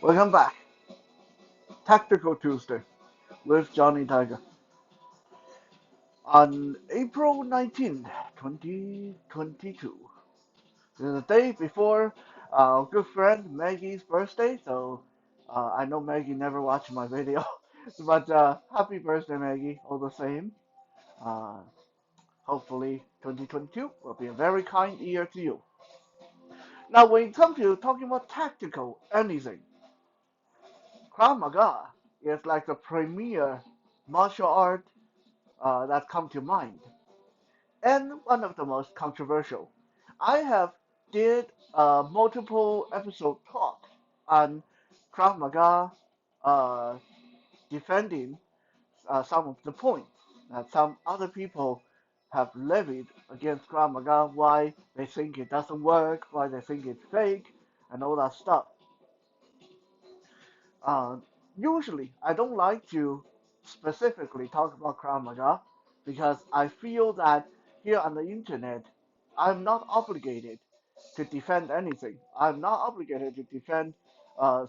Welcome back. Tactical Tuesday with Johnny Tiger. On April 19th, 2022. This is the day before our good friend Maggie's birthday, so I know Maggie never watched my video, but happy birthday, Maggie, all the same. Uh, Hopefully 2022 will be a very kind year to you. Now, when it comes to talking about tactical anything, Krav Maga is like the premier martial art that come to mind, and one of the most controversial. I have did multiple episode talk on Krav Maga uh, defending some of the points that some other people have levied against Krav Maga, why they think it doesn't work, why they think it's fake, and all that stuff. Uh, Usually, I don't like to specifically talk about Krav Maga because I feel that here on the internet, I'm not obligated to defend anything. I'm not obligated to defend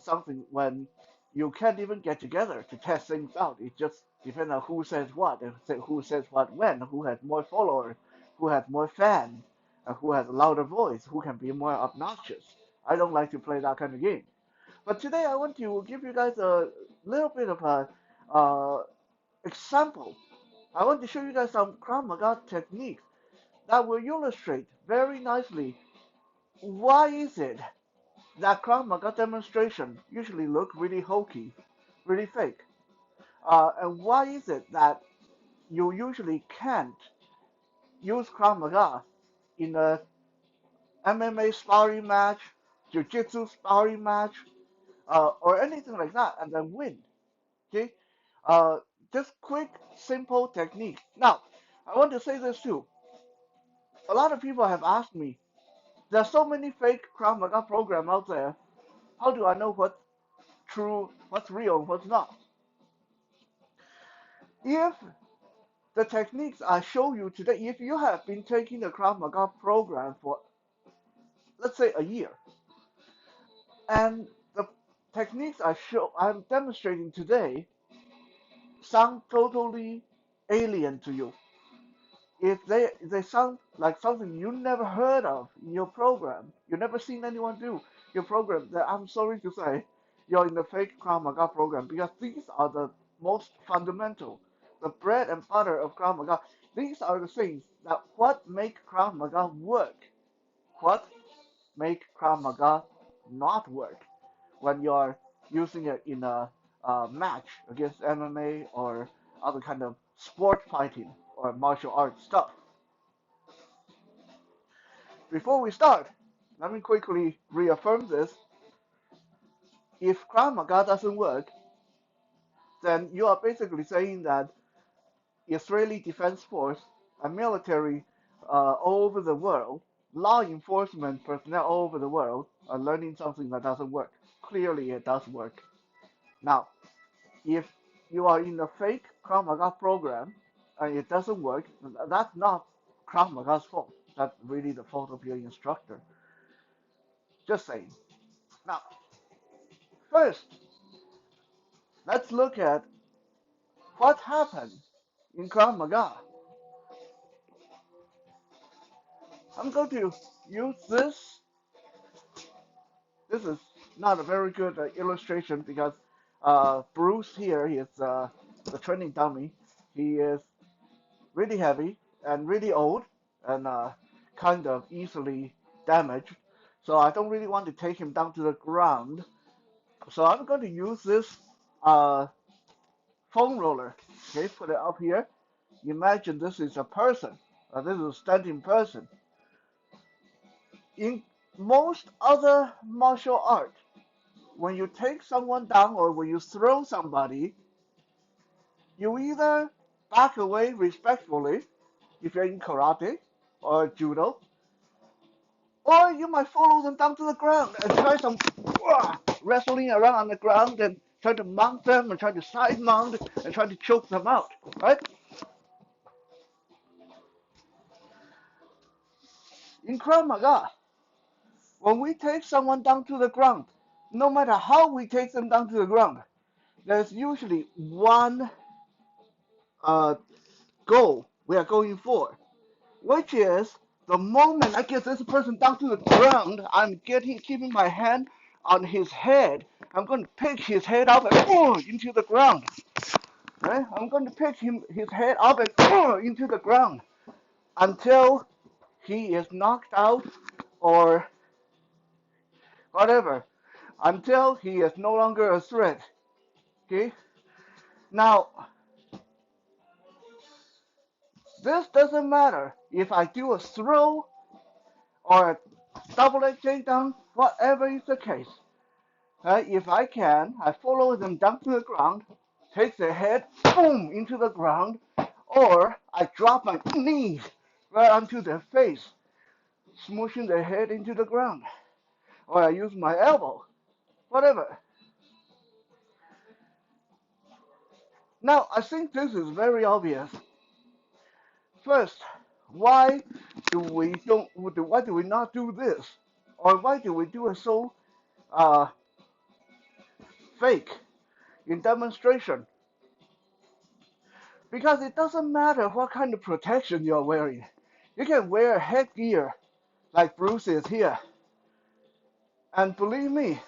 something when you can't even get together to test things out. It just depends on who says what and who says what when, who has more followers, who has more fans, who has a louder voice, who can be more obnoxious. I don't like to play that kind of game. But today I want to give you guys a little bit of a example. I want to show you guys some Krav Maga techniques that will illustrate very nicely why is it that Krav Maga demonstration usually look really hokey, really fake, and why is it that you usually can't use Krav Maga in a MMA sparring match, Jiu-Jitsu sparring match, or anything like that, and then win. Okay, uh, just quick, simple technique. Now, I want to say this too. A lot of people have asked me, there's so many fake Krav Maga program out there. How do I know what's true, what's real, and what's not? If the techniques I show you today, if you have been taking the Krav Maga program for, let's say, a year, and the techniques I'm demonstrating today sound totally alien to you, if they sound like something you never heard of in your program, you never seen anyone do your program, then I'm sorry to say you're in the fake Krav Maga program because these are the most fundamental, the bread and butter of Krav Maga. These are the things that what make Krav Maga work, what make Krav Maga not work when you're using it in a match against MMA or other kind of sport fighting or martial arts stuff. Before we start, let me quickly reaffirm this. If Krav Maga doesn't work, then you are basically saying that Israeli Defense Force and military all over the world, law enforcement personnel all over the world are learning something that doesn't work. Clearly, it does work. Now, if you are in a fake Krav Maga program and it doesn't work, that's not Krav Maga's fault. That's really the fault of your instructor. Just saying. Now, first, let's look at what happened in Krav Maga. I'm going to use this. This is not a very good illustration because Bruce here, he is the training dummy. He is really heavy and really old and kind of easily damaged. So I don't really want to take him down to the ground. So I'm going to use this uh, foam roller. Okay, put it up here. Imagine this is a person. This is a standing person. In most other martial art, when you take someone down or when you throw somebody, you either back away respectfully if you're in karate or judo, or you might follow them down to the ground and try some wrestling around on the ground and try to mount them and try to side mount and try to choke them out, right? In Krav Maga, when we take someone down to the ground, no matter how we take them down to the ground, there's usually one uh, goal we are going for, which is the moment I get this person down to the ground, I'm keeping my hand on his head. I'm going to pick his head up and into the ground. Right? I'm going to pick his head up and into the ground until he is knocked out or whatever, until he is no longer a threat. Okay? Now, this doesn't matter if I do a throw or a double leg takedown, whatever is the case. If I can, I follow them down to the ground, take their head, boom, into the ground, or I drop my knees right onto their face, smooshing their head into the ground, or I use my elbow, whatever. Now, I think this is very obvious. First, why why do we not do this, or why do we do it so uh, fake in demonstration? Because it doesn't matter what kind of protection you're wearing. You can wear headgear like Bruce is here. And believe me,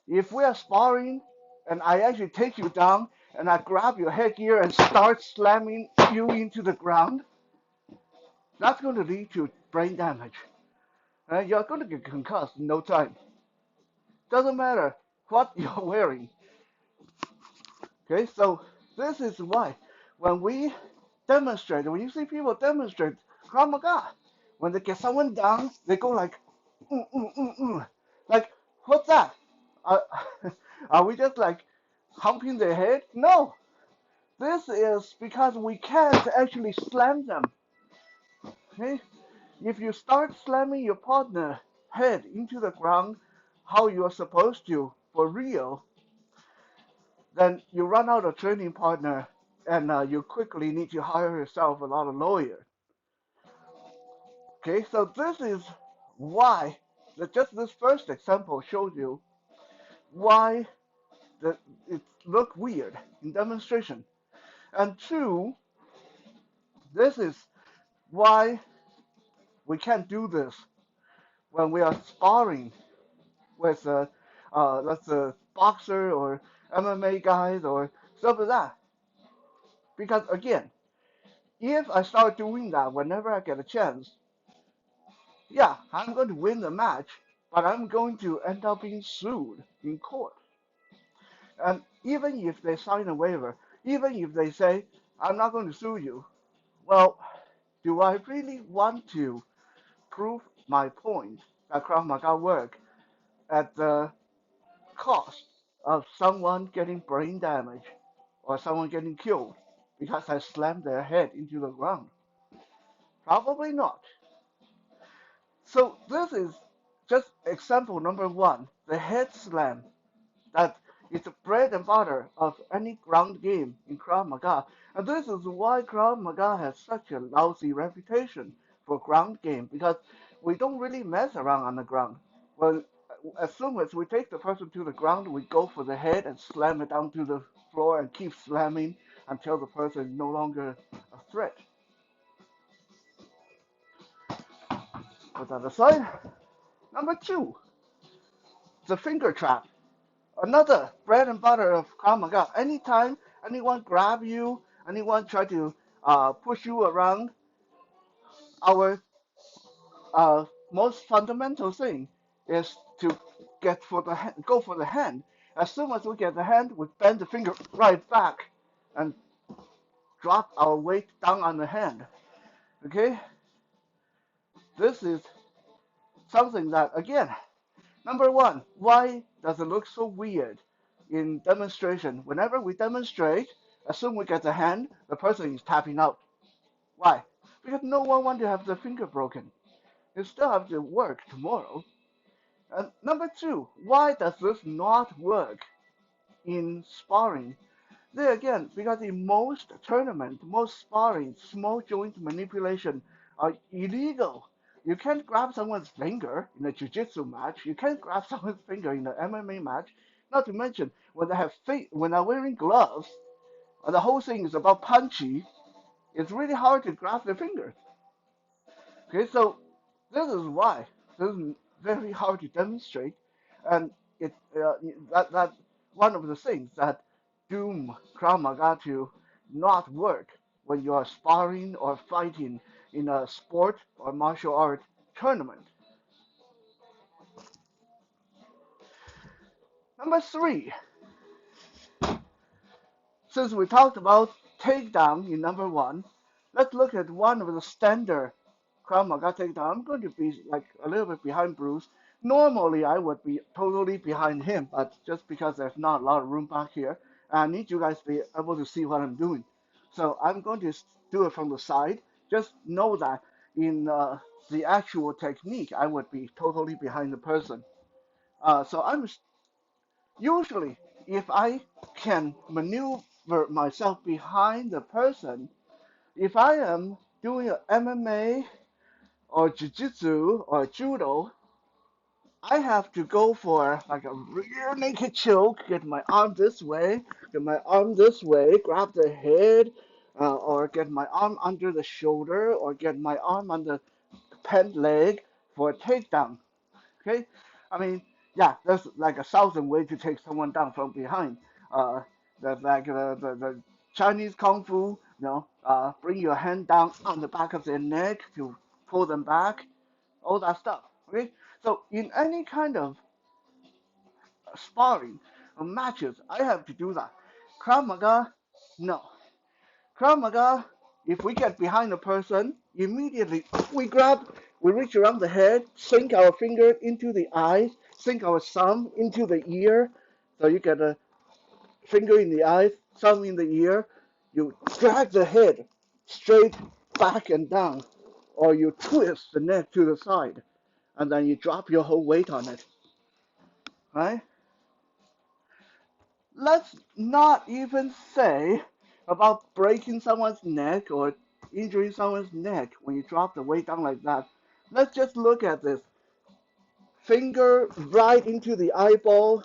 if we are sparring and I actually take you down and I grab your headgear and start slamming you into the ground, that's going to lead to brain damage. You're going to get concussed in no time. Doesn't matter what you're wearing. Okay, so this is why when we demonstrate, when you see people demonstrate Krav Maga, when they get someone down, they go like, mm, mm, mm, mm. Like, what's that? Uh, are we just like humping their head? No, this is because we can't actually slam them. Okay, if you start slamming your partner head into the ground, how you're supposed to for real, then you run out of training partner and you quickly need to hire yourself a lot of lawyers. Okay, so this is why just this first example showed you why it looked weird in demonstration. And two, this is why we can't do this when we are sparring with let's say boxer or MMA guys or stuff like that. Because again, if I start doing that whenever I get a chance, yeah, I'm going to win the match, but I'm going to end up being sued in court. And even if they sign a waiver, even if they say, I'm not going to sue you, well, do I really want to prove my point that Krav Maga work at the cost of someone getting brain damage or someone getting killed because I slammed their head into the ground? Probably not. So this is just example number one, the head slam that is the bread and butter of any ground game in Krav Maga. And this is why Krav Maga has such a lousy reputation for ground game, because we don't really mess around on the ground. Well, as soon as we take the person to the ground, we go for the head and slam it down to the floor and keep slamming until the person is no longer a threat. Put that aside. Number two, the finger trap. Another bread and butter of Krav Maga. Anytime anyone grab you, anyone try to push you around, our most fundamental thing is to go for the hand. As soon as we get the hand, we bend the finger right back and drop our weight down on the hand. Okay, this is something that again, number one, why does it look so weird in demonstration? Whenever we demonstrate, as soon as we get the hand, the person is tapping out. Why? Because no one wants to have the finger broken. You still have to work tomorrow. And number two, why does this not work in sparring? There again, because in most tournaments, most sparring, small joint manipulation are illegal. You can't grab someone's finger in a jiu-jitsu match. You can't grab someone's finger in an MMA match. Not to mention when they're wearing gloves, and the whole thing is about punchy. It's really hard to grab their fingers. Okay, so this is why this is very hard to demonstrate, and it that one of the things that doom Krav Maga to not work when you are sparring or fighting in a sport or martial art tournament. Number three, since we talked about takedown in number one, let's look at one of the standard Krav Maga takedown. I'm going to be like a little bit behind Bruce. Normally, I would be totally behind him, but just because there's not a lot of room back here, I need you guys to be able to see what I'm doing. So I'm going to do it from the side. Just know that in the actual technique, I would be totally behind the person. So I'm usually, if I can maneuver myself behind the person, if I am doing a MMA or jiu-jitsu or judo, I have to go for like a rear naked choke, get my arm this way, get my arm this way, grab the head, or get my arm under the shoulder, or get my arm on the pant leg for a takedown. Okay, I mean, yeah, there's like a thousand ways to take someone down from behind. Uh, that's like the Chinese kung fu, bring your hand down on the back of their neck to pull them back, all that stuff. Okay, so in any kind of sparring or matches, I have to do that. Krav Maga, no. Krav Maga, if we get behind a person, immediately we reach around the head, sink our finger into the eye, sink our thumb into the ear. So you get a finger in the eye, thumb in the ear. You drag the head straight back and down, or you twist the neck to the side, and then you drop your whole weight on it. Right? Let's not even say about breaking someone's neck or injuring someone's neck when you drop the weight down like that. Let's just look at this. Finger right into the eyeball,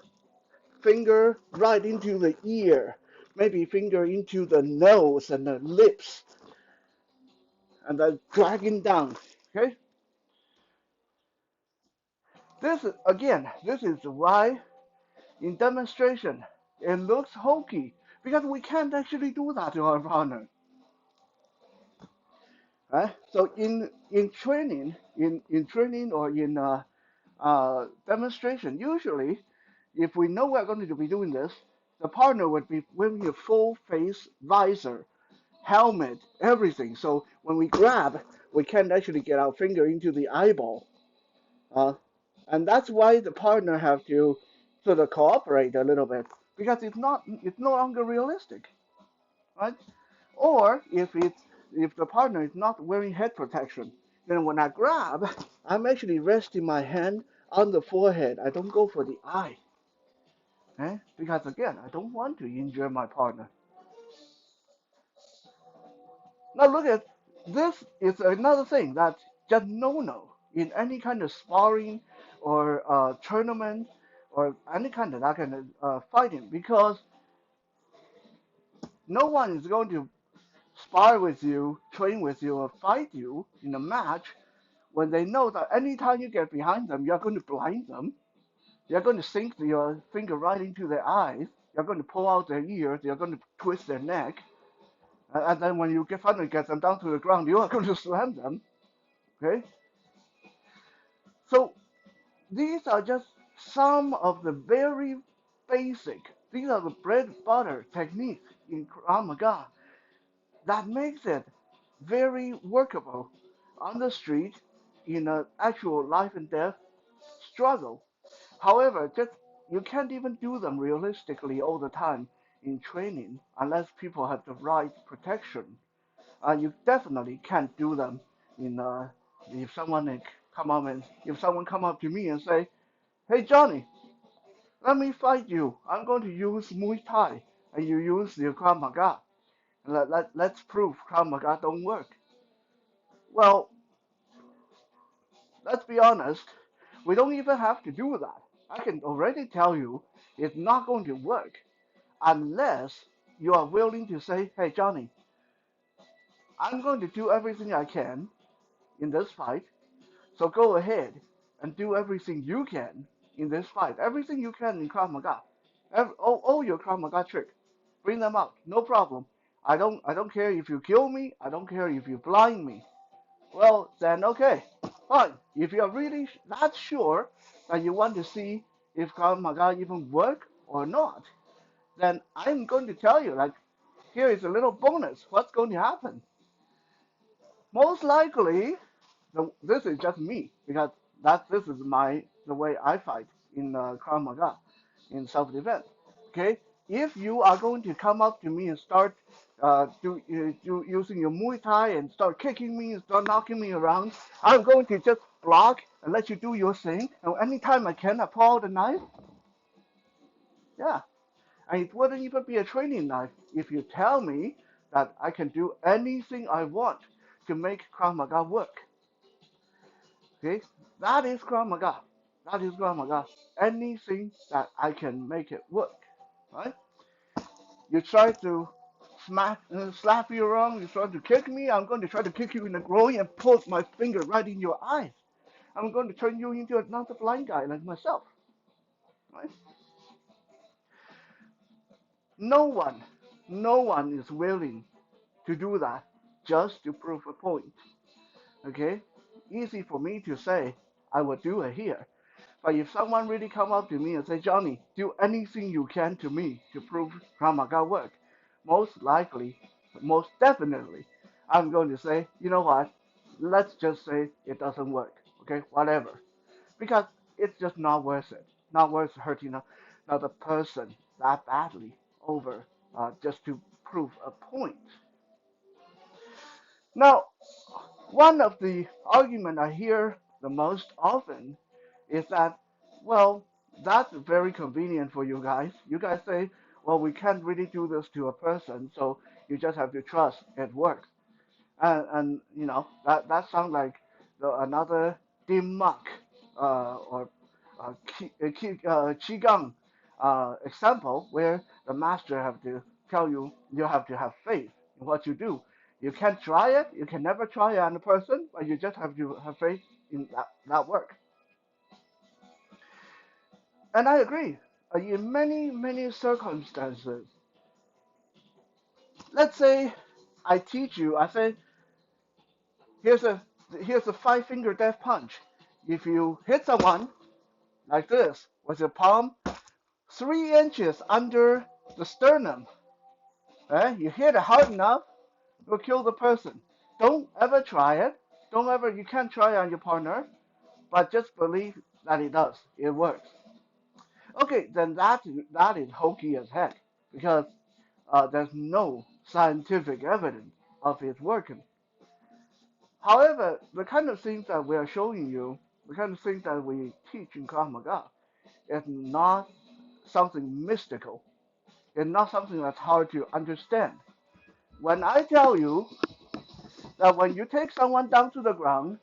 finger right into the ear, maybe finger into the nose and the lips, and then dragging down. Okay? This is why in demonstration it looks hokey because we can't actually do that to our partner. Right? So in training or in demonstration, usually if we know we're going to be doing this, the partner would be wearing a full face visor, helmet, everything. So when we grab, we can't actually get our finger into the eyeball. Uh, and that's why the partner have to sort of cooperate a little bit because it's no longer realistic, right? Or if the partner is not wearing head protection, then when I grab, I'm actually resting my hand on the forehead. I don't go for the eye, because again, I don't want to injure my partner. Now look at this is another thing that's just no in any kind of sparring or tournament or any kind of that kind of fighting because no one is going to spar with you, train with you, or fight you in a match when they know that anytime you get behind them, you're going to blind them, you're going to sink your finger right into their eyes, you're going to pull out their ears, you're going to twist their neck, and then when you finally get them down to the ground, you are going to slam them. Okay? So these are just some of the very basic, these are the bread and butter techniques in Krav Maga that makes it very workable on the street in an actual life and death struggle. However, just you can't even do them realistically all the time in training unless people have the right protection. You definitely can't do them in if someone come up to me and say, "Hey Johnny, let me fight you. I'm going to use Muay Thai and you use the Krav Maga. Let's prove Krav Maga don't work." Well, let's be honest, we don't even have to do that. I can already tell you it's not going to work unless you are willing to say, hey, Johnny, I'm going to do everything I can in this fight, so go ahead and do everything you can in this fight. Everything you can in Krav Maga. All your Krav Maga trick. Bring them out. No problem. I don't care if you kill me. I don't care if you blind me. Well, then okay. Fine. If you're really not sure that you want to see if Krav Maga even work or not, then I'm going to tell you, like, here is a little bonus. What's going to happen? Most likely, this is just me because this is the way I fight in Krav Maga, in self-defense. Okay, if you are going to come up to me and start using your Muay Thai and start kicking me and start knocking me around, I'm going to just block and let you do your thing. And anytime I can, I pull out a knife. Yeah, and it wouldn't even be a training knife if you tell me that I can do anything I want to make Krav Maga work. Okay, that is Krav Maga. That is Krav Maga. Anything that I can make it work, right? You try to slap you around. You try to kick me. I'm going to try to kick you in the groin and put my finger right in your eyes. I'm going to turn you into another blind guy like myself, right? No one, no one is willing to do that just to prove a point. Okay, easy for me to say I will do it here. But if someone really come up to me and say, Johnny, do anything you can to me to prove Krav Maga work, most likely, most definitely, I'm going to say, you know what? Let's just say it doesn't work. Okay, whatever. Because it's just not worth it. Not worth hurting another person that badly over just to prove a point. Now, one of the argument I hear the most often is that, well, that's very convenient for you guys. You guys say, well, we can't really do this to a person, so you just have to trust it works. And you know that sounds like another dim mak or qigong example where the master have to tell you you have to have faith in what you do. You can't try it. You can never try it on a person, but you just have to have faith in that work. And I agree. In many circumstances, let's say I teach you. I say here's a here's a five-finger death punch. If you hit someone like this with your palm 3 inches under the sternum, you hit it hard enough, you'll kill the person. Don't ever try it. Don't ever. You can't try it on your partner, but just believe that it does. It works. Okay, then that is hokey as heck because there's no scientific evidence of it working. However, the kind of things that we are showing you, the kind of things that we teach in Krav Maga, is not something mystical. It's not something that's hard to understand. When I tell you that when you take someone down to the ground,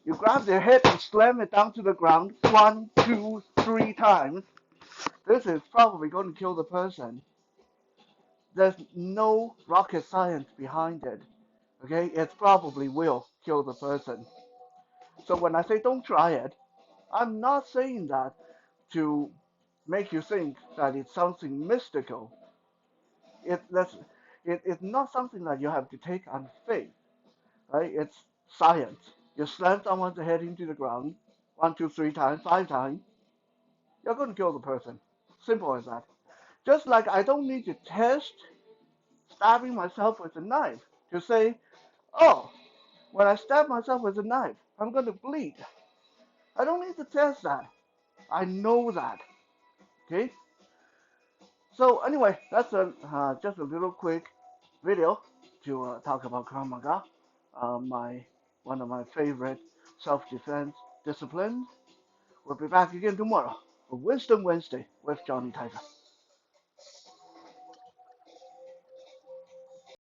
you grab their head and slam it down to the ground 1, 2, 3 times, this is probably going to kill the person. There's no rocket science behind it. Okay, it probably will kill the person. So when I say don't try it, I'm not saying that to make you think that it's something mystical. It, that's, it's not something that you have to take on faith, right? It's science. You slam someone's head into the ground 1, 2, 3 times, 5 times, you're going to kill the person. Simple as that. Just like I don't need to test stabbing myself with a knife to say, oh, when I stab myself with a knife, I'm going to bleed. I don't need to test that. I know that. Okay? So anyway, that's just a little quick video to talk about Krav Maga, my one of my favorite self-defense disciplines. We'll be back again tomorrow for Wisdom Wednesday with Johnny Tiger.